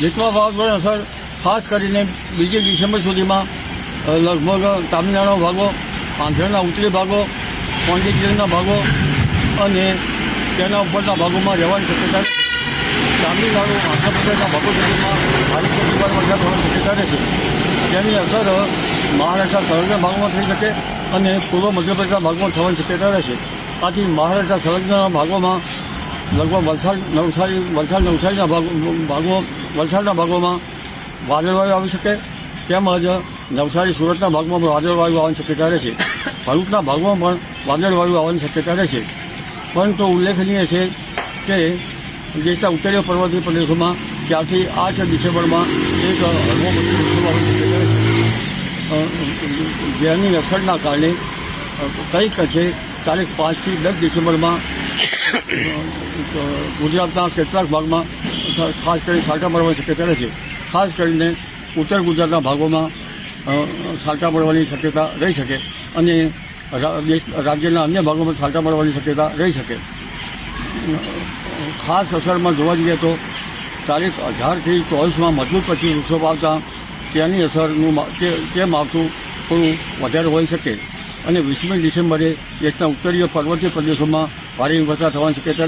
નીકળવા વાવાઝોડાની અસર ખાસ કરીને 2 ડિસેમ્બર સુધીમાં લગભગ તામિલનાડુના ભાગો, આંધ્રના ઉત્તરી ભાગો, પોંડિચેરીના ભાગો અને તેના ઉપરના ભાગોમાં રહેવાની શક્યતા છે. તામિલનાડુ, આંધ્રપ્રદેશના ભાગો સુધીમાં ભારેથી અતિભારે વરસાદ થવાની શક્યતા રહેશે. તેની અસર મહારાષ્ટ્ર સંલગ્ન ભાગોમાં થઈ શકે અને પૂર્વ મધ્યપ્રદેશના ભાગમાં થવાની શક્યતા રહેશે. આથી મહારાષ્ટ્ર સંલગ્ન ભાગોમાં લગભગ વલસાડના ભાગોમાં વાદળવાયુ આવી શકે, તેમજ નવસારી, સુરતના ભાગમાં પણ વાદળવાયુ આવવાની શક્યતા રહેશે. ભરૂચના ભાગમાં પણ વાદળવાયુ આવવાની શક્યતા રહેશે. પરંતુ ઉલ્લેખનીય છે કે દેશના ઉત્તરીય પર્વતીય પ્રદેશોમાં ત્યારથી 8 ડિસેમ્બરમાં એક હળવો મધ્યમ વરસાદ આવવાની શક્યતા રહેશે. જેની અસરના કારણે કંઈક છે તારીખ 5 થી 10 ડિસેમ્બરમાં ગુજરાતના કેટલાક ભાગમાં ખાસ કરીને છાંટા પડવાની શક્યતા રહેશે. ખાસ કરીને ઉત્તર ગુજરાતના ભાગોમાં છાંટા પડવાની શક્યતા રહી શકે અને રાજ્યના અન્ય ભાગોમાં છાંટા પડવાની શક્યતા રહી શકે. ખાસ અસરમાં જોવા જઈએ તો તારીખ 18 થી 24માં મજબૂત પછી વૃક્ષો વાવતા તેની અસરનું તે માવઠું થોડું વધારે હોઈ શકે અને 20મી ડિસેમ્બરે દેશના ઉત્તરીય પર્વતીય પ્રદેશોમાં ભારે વરસાદ થવાની શક્યતા